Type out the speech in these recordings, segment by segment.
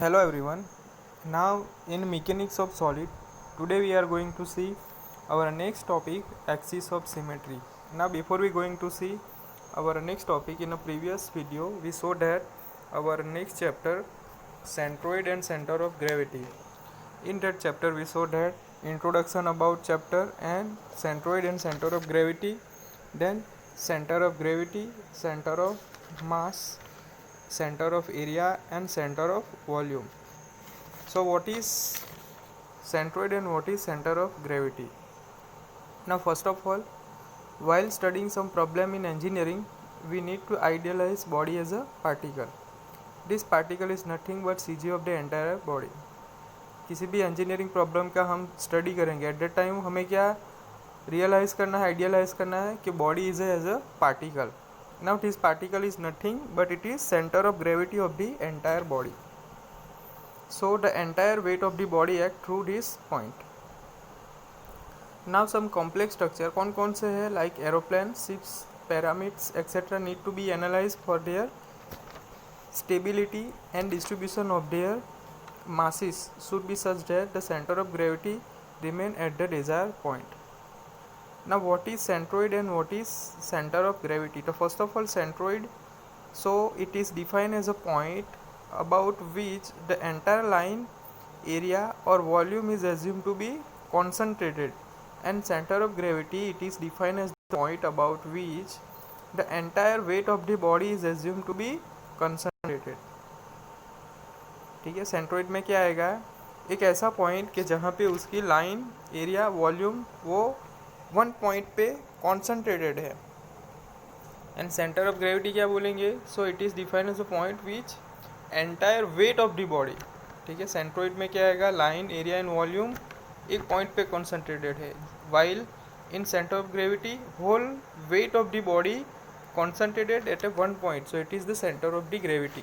Hello everyone. Now in mechanics of solid, today we are going to see our next topic, axis of symmetry. Now before we going to see our next topic, in a previous video we saw that our next chapter, centroid and center of gravity. In that chapter we saw that introduction about chapter and centroid and center of gravity, then center of gravity, center of mass, center of area and center of volume. So what is centroid and what is center of gravity? Now first of all, while studying some problem in engineering, we need to idealize body as a particle. This particle is nothing but CG of the entire body. किसी भी engineering problem का हम study करेंगे, at that time हमें क्या realize करना है, idealize करना है कि body is as a particle. Now this particle is nothing but it is center of gravity of the entire body. So the entire weight of the body act through this point. Now some complex structure कौन कौन से है, like aeroplane, ships, pyramids etc. need to be analyzed for their stability and distribution of their masses should be such that the center of gravity remain at the desired point. Now what is centroid and what is center of gravity? So first of all, centroid, so it is defined as a point about which the entire line, area or volume is assumed to be concentrated, and center of gravity, it is defined as the point about which the entire weight of the body is assumed to be concentrated. ठीक है, centroid में क्या आएगा, एक ऐसा point कि जहाँ पे उसकी लाइन, एरिया, वॉल्यूम वो वन पॉइंट पे कॉन्सेंट्रेटेड है. एंड सेंटर ऑफ ग्रेविटी क्या बोलेंगे, so it is defined as a point which entire weight of the body. ठीक है, सेंट्रोइड में क्या आएगा, लाइन, एरिया एंड वॉल्यूम एक पॉइंट पे कॉन्सेंट्रेटेड है, while in centre of gravity whole weight of the body concentrated at a one point, so it is the center of the gravity.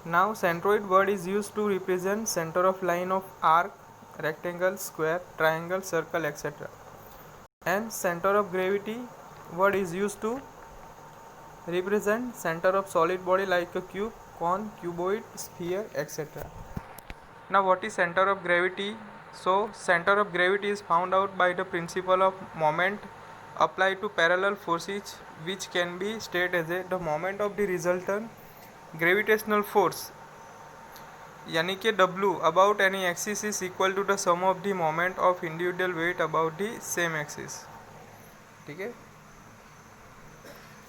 Now centroid word is used to represent center of line of arc, rectangle, square, triangle, circle etc. And center of gravity word is used to represent center of solid body like a cube, cone, cuboid, sphere etc. Now what is center of gravity? So center of gravity is found out by the principle of moment applied to parallel forces, which can be stated as the moment of the resultant gravitational force, यानी कि W about any axis is equal to the sum of the moment of individual weight about the same axis. ठीक है.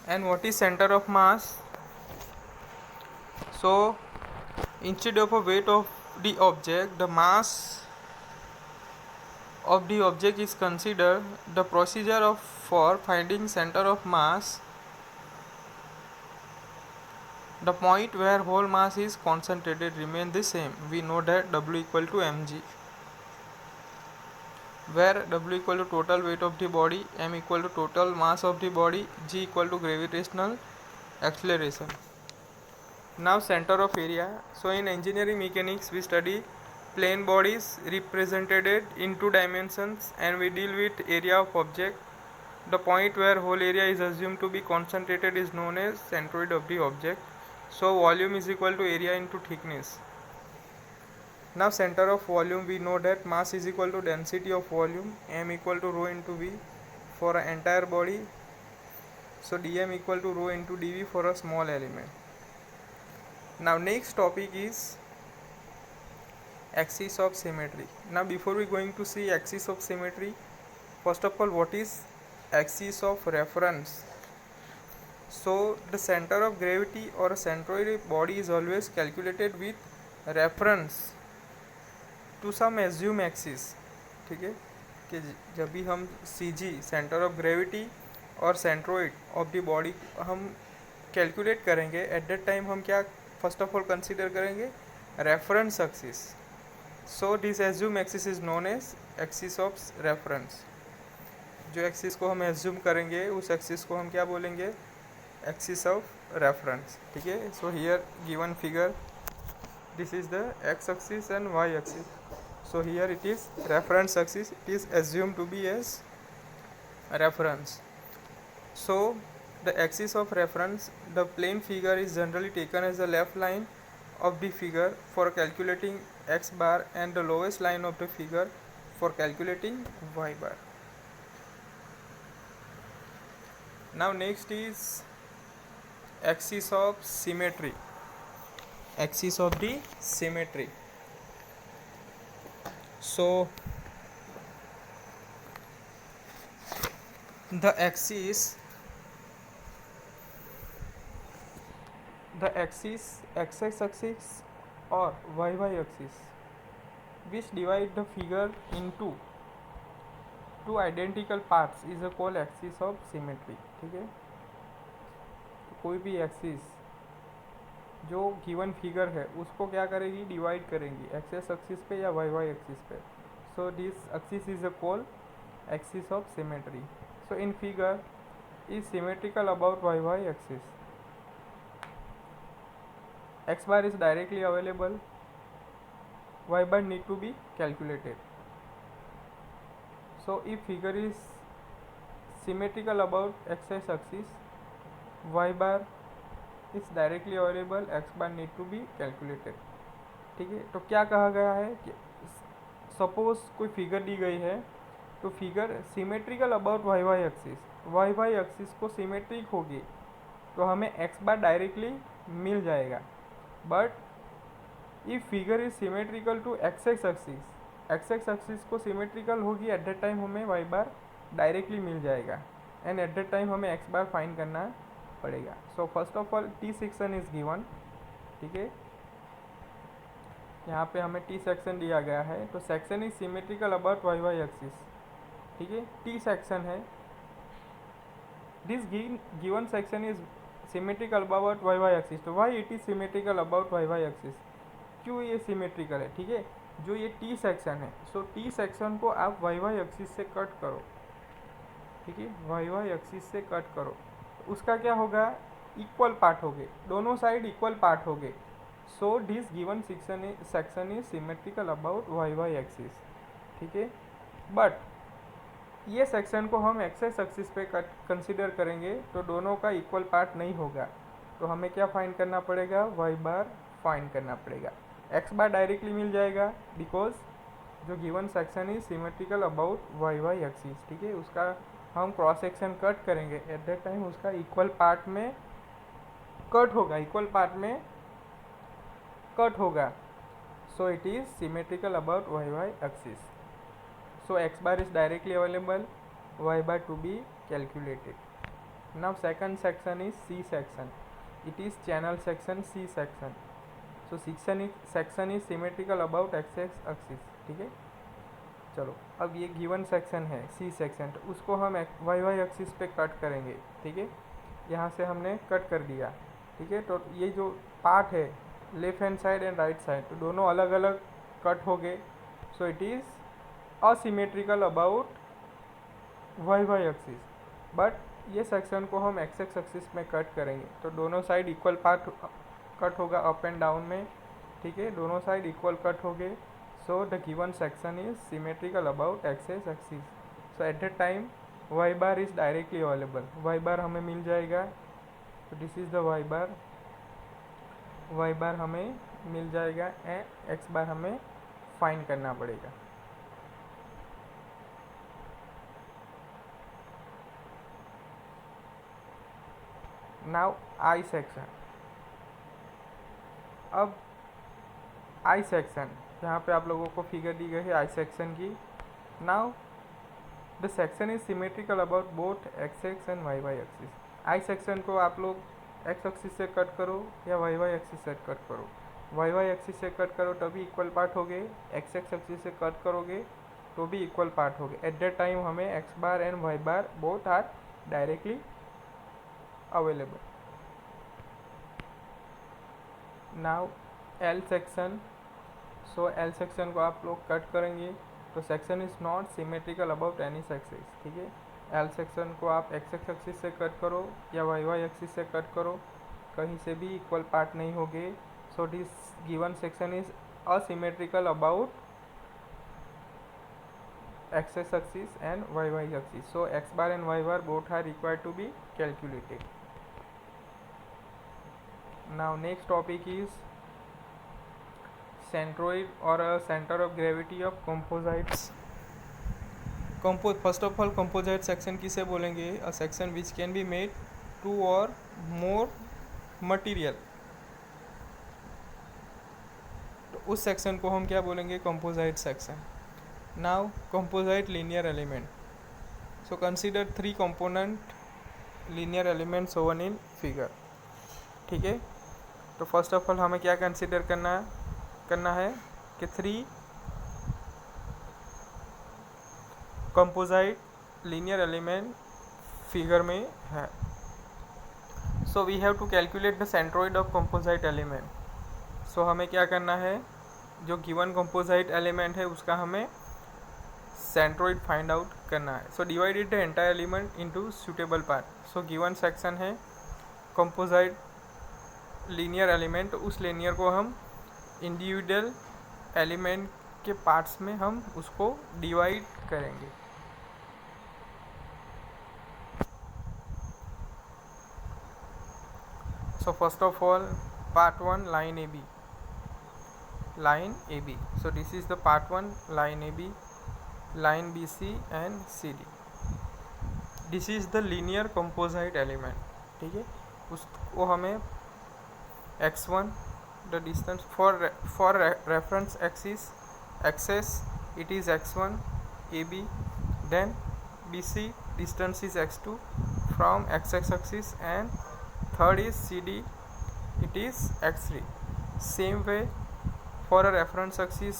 And what is center of mass? So instead of a weight of the object, the mass of the object is considered. The procedure of for finding center of mass, the point where whole mass is concentrated remain the same. We know that W equal to mg, where W equal to total weight of the body, m equal to total mass of the body, g equal to gravitational acceleration. Now center of area. So in engineering mechanics we study plane bodies represented in two dimensions, and we deal with area of object. The point where whole area is assumed to be concentrated is known as centroid of the object. So volume is equal to area into thickness. Now center of volume, we know that mass is equal to density of volume, m equal to rho into v for an entire body. So dm equal to rho into dv for a small element. Now next topic is axis of symmetry. Now before we going to see axis of symmetry, first of all, what is axis of reference? So the center of gravity or a centroid body is always calculated with reference to some assumed axis. ठीक है, कि जब भी हम C G, centre of gravity और centroid of the body हम calculate करेंगे, at that time हम क्या फर्स्ट ऑफ ऑल कंसिडर करेंगे, reference axis. So this assume axis is known as axis of reference. जो एक्सिस को हम एज्यूम करेंगे उस एक्सिस को हम क्या बोलेंगे, एक्सिस ऑफ रेफरेंस. ठीक है, so here given figure, this is the x axis and y axis. So here it is reference axis, it is assumed to be as reference. So the axis of reference, the plane figure is generally taken as the left line of the figure for calculating x bar and the lowest line of the figure for calculating y bar. Now next is axis of symmetry. Axis of the symmetry. So the axis x axis or y axis which divide the figure into two identical parts is a called axis of symmetry. ठीक है, तो कोई भी axis जो given figure है उसको क्या करेगी, डिवाइड करेंगी एक्स एक्सिस पे या वाई एक्सिस पे. So this axis is a called axis of symmetry. So in figure is symmetrical about y axis. X bar is directly available, y bar need to be calculated. So if figure is symmetrical about x axis, y bar is directly available, x bar need to be calculated. ठीक है, तो क्या कहा गया है कि suppose कोई figure दी गई है, तो figure symmetrical about Y axis, y axis को सिमेट्रिक होगी तो हमें एक्स बार डायरेक्टली मिल जाएगा. But if figure is symmetrical to x axis को सिमेट्रिकल होगी एट दैट टाइम हमें वाई बार डायरेक्टली मिल जाएगा एंड एट दैट टाइम हमें एक्स बार फाइंड करना पड़ेगा. So first of all T section is given. ठीक है, यहाँ पे हमें टी सेक्शन दिया गया है, तो section is symmetrical about Y axis. ठीक है, टी सेक्शन है. This given section is symmetrical about Y axis. तो why it is symmetrical about Y axis, क्यों ये सिमेट्रिकल है. ठीक है, जो ये टी सेक्शन है, सो टी सेक्शन को आप वाई एक्सिस से कट करो. ठीक है, वाई एक्सिस से कट करो, उसका क्या होगा, इक्वल पार्ट हो गए, दोनों साइड इक्वल पार्ट हो गए. So this given section is symmetrical about Y axis. ठीक है, बट ये सेक्शन को हम एक्स एक्सिस पे कंसिडर करेंगे तो दोनों का इक्वल पार्ट नहीं होगा. तो हमें क्या फाइंड करना पड़ेगा, वाई बार फाइंड करना पड़ेगा. एक्स बार डायरेक्टली मिल जाएगा बिकॉज जो given section is symmetrical about Y axis. ठीक है, उसका हम क्रॉस सेक्शन कट करेंगे एट दैट टाइम उसका इक्वल पार्ट में कट होगा, इक्वल पार्ट में कट होगा. So it is symmetrical about Y axis. So x bar is directly available, y bar to be calculated. Now second section is C section. It is channel section, C section. So section is symmetrical about x axis. ठीक है, चलो अब ये given section है C section, तो उसको हम Y axis पे कट करेंगे. ठीक है, यहाँ से हमने कट कर दिया. ठीक है, तो ये जो पार्ट है left hand side and right side, तो दोनों अलग अलग कट हो गए. So it is asymmetrical about Y axis. But ये सेक्शन को हम एक्स एक्सिस में कट करेंगे तो दोनों साइड इक्वल पार्ट कट होगा अप एंड डाउन में. ठीक है, दोनों साइड इक्वल कट हो गए. So the given section is symmetrical about X axis. So at that time Y bar is directly available, Y बार हमें मिल जाएगा. तो दिस इज द वाई बार हमें मिल जाएगा एंड एक्स बार हमें फाइंड करना पड़ेगा. Now I section. अब आई सेक्शन, यहाँ पे आप लोगों को फिगर दी गई है आई सेक्शन की. Now the section is symmetrical about both X and Y axis. I section को आप लोग एक्स एक्सिस से कट करो या वाई एक्सिस से कट करो. वाई एक्सिस से कट करो तभी इक्वल पार्ट हो गए, एक्स एक्सिस से कट करोगे तो भी इक्वल पार्ट हो गए. एट दैट टाइम हमें x bar and Y bar both are directly available. Now L section. So L section को आप लोग कट करेंगे तो section is not symmetrical about any axis. ठीक है, एल सेक्शन को आप एक्स एक्सिस से कट करो या वाई एक्सिस से कट करो, कहीं से भी इक्वल पार्ट नहीं होंगे. So this given section is asymmetrical about X axis and Y axis. So X bar and Y bar both are required to be calculated. Now next topic is centroid or a center of gravity of composites. First of all, composite section किसे बोलेंगे? A section which can be made two or more material. तो उस section को हम क्या बोलेंगे? Composite section. Now composite linear element. So consider 3 component linear elements oven in figure. ठीक है, तो फर्स्ट ऑफ ऑल हमें क्या कंसीडर करना है कि 3 कंपोजिट लीनियर एलिमेंट फिगर में है. So we have to calculate the centroid of composite element. So हमें क्या करना है, जो गिवन कंपोजिट एलिमेंट है उसका हमें सेंट्रोइड फाइंड आउट करना है. So divided the entire element into suitable part. So given section है कंपोजिट लीनियर एलिमेंट, उस लीनियर को हम इंडिविजुअल एलिमेंट के पार्ट्स में हम उसको डिवाइड करेंगे. सो first of all part 1 line AB. So this is the part 1 line AB, line BC and CD. This is the linear composite element. ठीक है, उसको हमें x1 the distance for reference axis it is x1 AB, then BC distance is x2 from x-axis, and third is CD, it is x3. Same way for a reference axis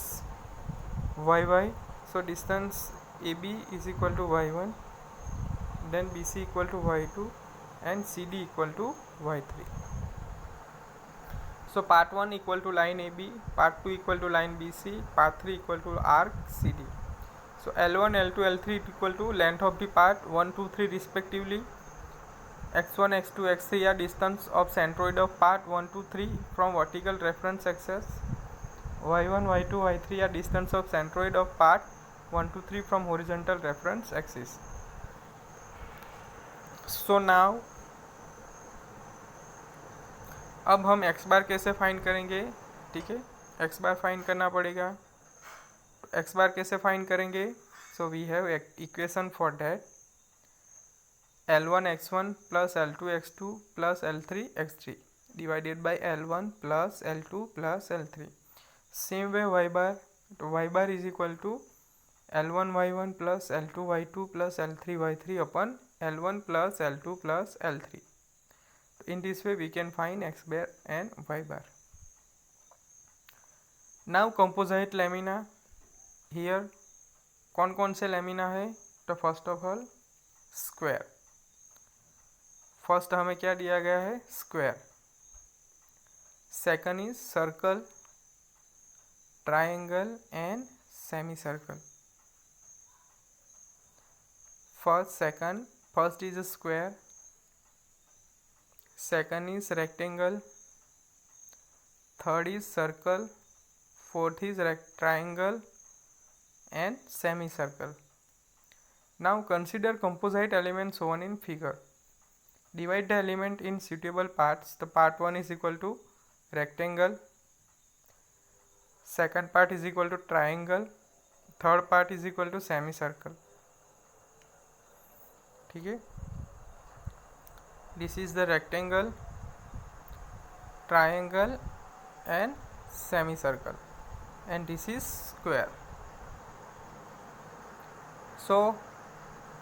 yy, so distance AB is equal to y1, then BC equal to y2 and CD equal to y3. So part 1 equal to line AB, part 2 equal to line BC, part 3 equal to arc CD. So L1, L2, L3 equal to length of the part 1, 2, 3 respectively. x1, x2, x3 are distance of centroid of part 1, 2, 3 from vertical reference axis. y1, y2, y3 are distance of centroid of part 1, 2, 3 from horizontal reference axis. So now अब हम x बार कैसे find करेंगे? ठीक है, x बार find करना पड़ेगा. x बार कैसे find करेंगे? So we have equation for that. L1 x1 plus L2 x2 plus L3 x3 divided by L1 plus L2 plus L3. Same way y bar is equal to L1 y1 plus L2 y2 plus L3 y3 upon L1 plus L2 plus L3. In this way we can find x bar and y bar. Now composite lamina. Here कौन से lamina है? तो first of all square. First हमें क्या दिया गया है? Square. Second is circle, triangle and semi circle. First is a square, second is rectangle, third is circle, fourth is triangle and semicircle. Now consider composite elements shown in figure. Divide the element in suitable parts. The part 1 is equal to rectangle, second part is equal to triangle, third part is equal to semicircle. ठीक है, this is the rectangle, triangle and semicircle, and this is square. So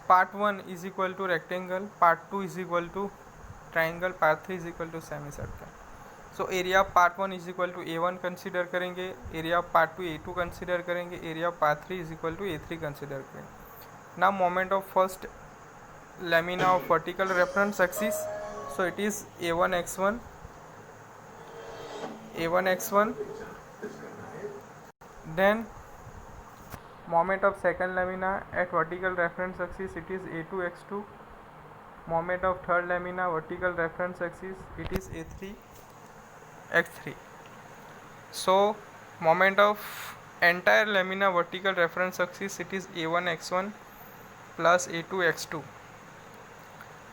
part 1 is equal to rectangle, part 2 is equal to triangle, part 3 is equal to semicircle. So area of part 1 is equal to A1 consider करेंगे, area of part 2 A2 consider करेंगे, area of part 3 is equal to A3 consider करेंगे. Now moment of first lamina of vertical reference axis, so it is A1 x1, then moment of second lamina at vertical reference axis, it is A2 x2, moment of third lamina vertical reference axis, it is A3 x3. So moment of entire lamina vertical reference axis, it is A1 x1 plus A2 x2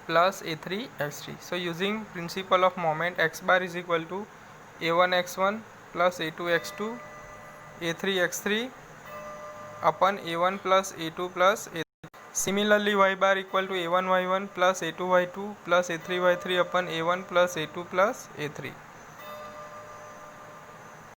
plus A3 x3. So using principle of moment, x bar is equal to A1 x1 plus A2 x2 a3 x3 upon a1 plus a2 plus a3. Similarly, y bar equal to a1 y1 plus a2 y2 plus a3 y3 upon a1 plus a2 plus a3.